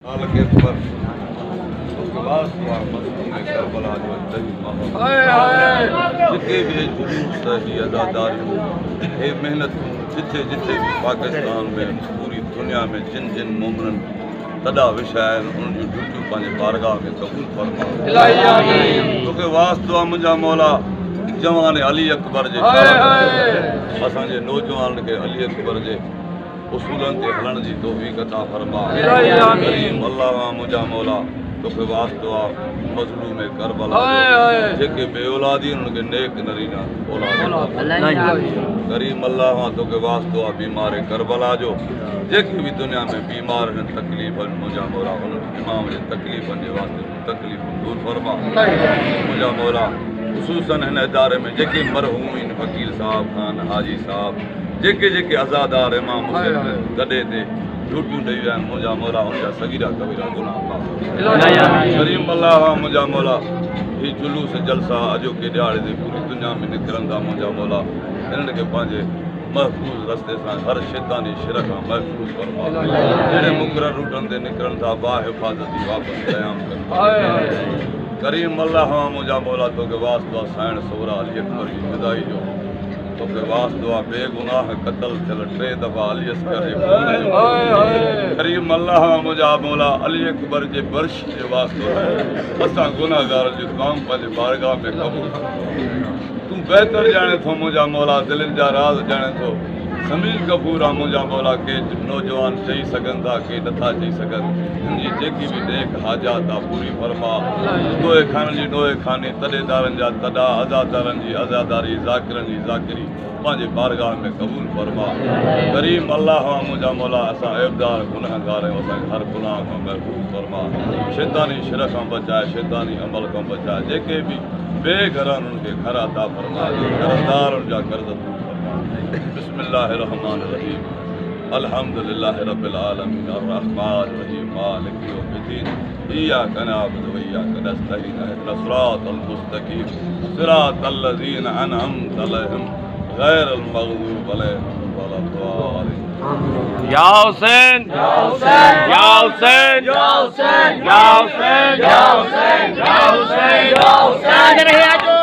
के पर उसके बाद में करबला जो जितने भी जुलूस ही अदादारी ये मेहनत जिथे जिथे भी पाकिस्तान में पूरी दुनिया में जिन जिन मोमिनन तदा विषय उन ड्यूटियूं पंहिंजे बारगाह में कबूल फरमा तोखे वास्तो मुंहिंजा मौला जवान अली अकबर जे असांजे नौजवान के अली अकबर जे उसूलन ते हलण जी तौफीक अता फरमा करीम अल्लाह मुंहिंजा मौला तोखे वास्तो मज़लूम करबला जेके बे औलादी उनके नेक नरीना औलाद करीम अल्लाह तोखे वास्तो बीमार करबला जो जेके भी दुनिया में बीमार हैं तकलीफ़ मुंहिंजा मौला उन इमाम जे तकलीफ़नि जे वास्ते तकलीफ़ दूर फरमा मुंहिंजा मौला ख़ुसूसन हिन इदारे में जेके मरहूम वकील साहब खान हाजी साहब जेके जेके आज़ादार इमाम हुसैन गॾे ते ड्यूटियूं ॾेई विया आहिनि मुंहिंजा मौला उनजा सगीरा कबीरा गुनाह माफ़ करीम अल्लाह मुंहिंजा मौला ही जुलूस जलसा अॼोके ॾियारे ते पूरी दुनिया में निकिरंदा मुंहिंजा मौला हिननि खे पंहिंजे महफ़ूज़ रस्ते सां हर शैतानी शिर खां महफ़ूज़ फरमा जहिड़े मुक़ररु रूटनि ते निकिरनि था बा हिफ़ाज़ती वापसि क़याम कनि करीम अल्लाह मुंहिंजा मौला तोखे वास्तो साइण सोरा अली अकबर जी विदाई जो तोखे वास्तो बेगुनाह क़त्ल थियल 3 दफ़ा अली असगर जे करीम अल्लाह मुंहिंजा मौला अली अकबर जे बर्श जे वास्तो असां गुनाहगार जो काम पंहिंजे बारगाह में क़बूल तूं बहितर ॼाणे थो मुंहिंजा मौला दिलनि जा राज़ ॼाणे थो समीर कपूर आहे मुंहिंजा मौला के नौजवान चई सघनि था के नथा चई सघनि हिनजी जेकी बि नेक हाजात आहे पूरी फरमा नोए खाननि जी नोए खानी तॾेदारनि जा तॾा आज़ादारनि जी आज़ादारी ज़ाकिरनि जी ज़ाकिरी पंहिंजे बारगाह में क़बूल फरमा करीम अल्लाह मुंहिंजा मौला असां ऐबदार गुनाहगार आहियूं असांखे हर गुनाह खां महफ़ूज़ फरमा शैतानी शिर खां बचाए शैतानी अमल खां बचाए जेके बि बेघर उन्हनि खे घर अता फरमा घरदार उनजा कर्ज़ दूर फरमा बिस्मिल्लाहिर्रहमानिर्रहीम अल्हम्दुलिल्लाहि रब्बिल आलमीन अर्रहमानिर रहीम मालिक यौमिद्दीन इय्याका नअबुदु व इय्याका नस्तईन इहदिनस सिरातल मुस्तकीम सिरातल लज़ीना अनअमता अलैहिम गैरिल मग़दूबि अलैहिम वलद्दालिन या हुसैन या हुसैन या हुसैन या हुसैन या हुसैन या हुसैन या हुसैन या हुसैन रहिया जो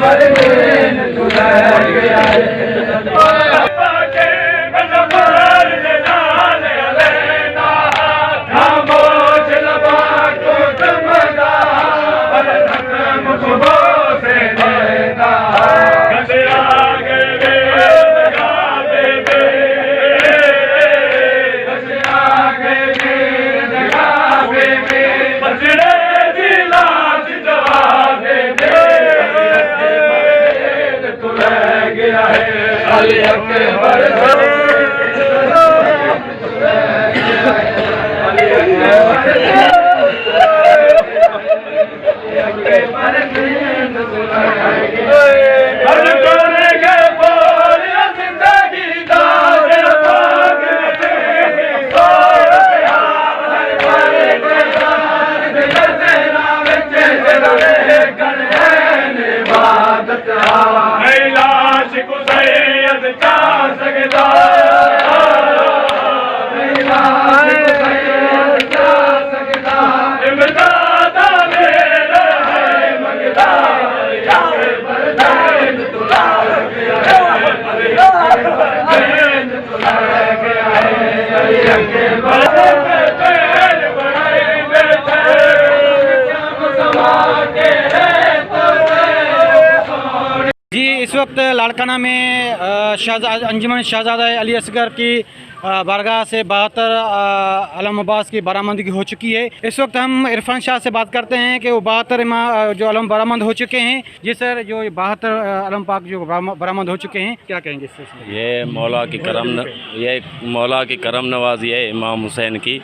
Vale, इस वक्त लाड़काना में अंजुमन शहजादा अली असगर की बारगाह से 72 अलम अब्बास की बरामदगी हो चुकी है। इस वक्त हम इरफान शाह से बात करते हैं कि वो 72 जो अलम बरामद हो चुके हैं। जी सर, जो 72 अलम पाक जो बरामद हो चुके हैं, क्या कहेंगे इससे? ये मौला की करम नवाजी है इमाम हुसैन की।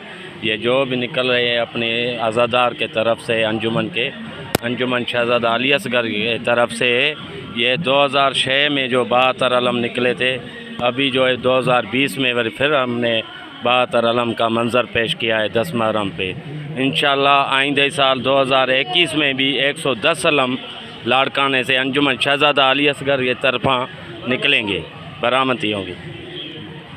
ये जो भी निकल रहे हैं अपने आज़ादार के तरफ से अंजुमन शहजादा अली असगर की तरफ से। ये 2006 में जो 72 अलम निकले थे, अभी जो है 2020 में फिर हमने 72 अलम का मंज़र पेश किया है 10 मुहर्रम पे। इंशाअल्लाह आइंदे साल 2021 में भी 110 अलम लाड़काने से अंजुमन शहजादा अली असगर की तरफा निकलेंगे, बरामदी होंगी।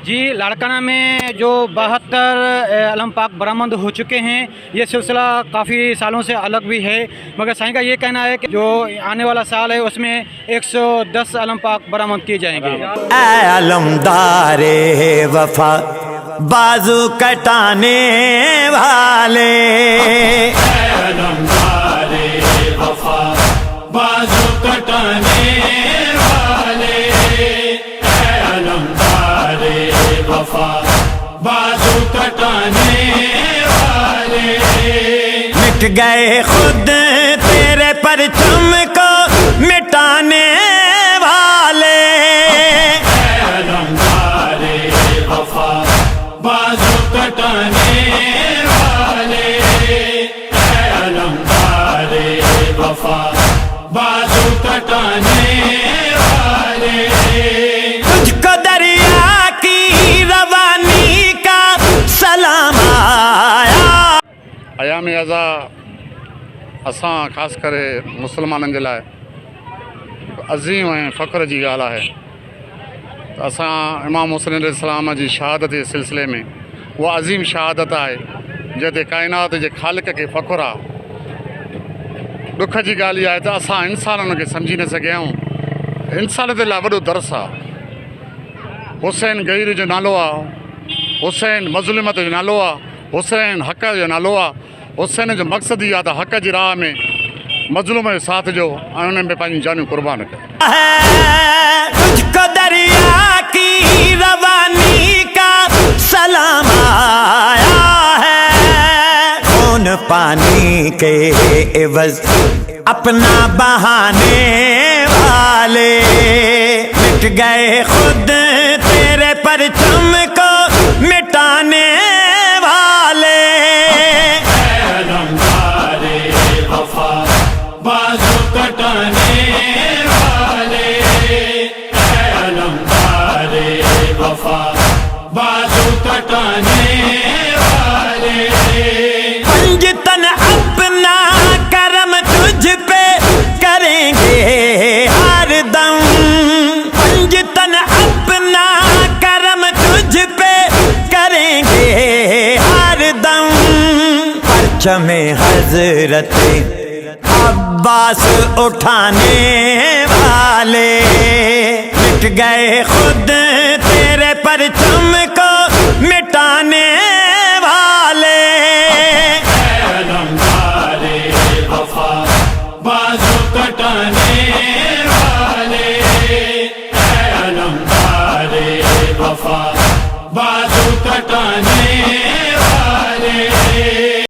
जी, लाड़काना में जो 72 अलम पाक बरामद हो चुके हैं, ये सिलसिला काफ़ी सालों से अलग भी है, मगर साईं का ये कहना है कि जो आने वाला साल है उसमें 110 अलम पाक बरामद किए जाएंगे। ऐ अलमदारे वफा बाजू कटाने वाले, अलमदारे वफा बाजू कटाने वाले, वफा बाजू कटाने वाले। मिट गए खुद तेरे परचम को मिटाने वाले, अलमदारे वफा बाजू कटाने वाले, अलमदारे वफा बाजू कटाने वाले। तुझको दरिया रवानी का सलाम आया। अयाम अज़ा असां ख़ासि करे मुसलमाननि जे लाइ अज़ीम ऐं फ़ख्र जी ॻाल्हि आहे त असां इमाम हुसैन अलैहिस्सलाम जी शहादत जे सिलसिले में, उहा अज़ीम शहादत आहे जंहिं ते काइनात जे ख़ालिक खे फ़ख्रु आहे। ॾुख जी ॻाल्हि इहा आहे त असां इंसाननि खे सम्झी न सघिया आहियूं। इंसान जे लाइ वॾो दर्स आहे। हुसैन गैर जो नालो आहे, हुसैन मज़लूमत जो नालो आहे, हुसैन हक़ जो नालो आहे। हुसैन जो मक़सदु ई आहे त हक़ जी राह में मज़लूम जो साथ जो ऐं उन्हनि में पंहिंजी जानियूं क़ुर्बान कयो। तुझको दरिया की रवानी का सलाम आया है, खून पानी के एवज़ अपना बहाने वाले। मिट गए खुद तेरे परचम को मिटाने वाले, अलमदारे वफा बाजू कटाने वाले, अलमदारे वफा बाजू कटाने वाले। पंजतन अपना करम तुझ पे करेंगे हर दम, पंजतन अपना करम तुझ पे करेंगे हर दम। परचम हज़रत अब्बास उठाने वाले, मिट गए खुद तेरे परचम को मिटाने वाले। अलमदारे वफा बाजू कटाने वाले, अलमदारे वफा बाजू कटाने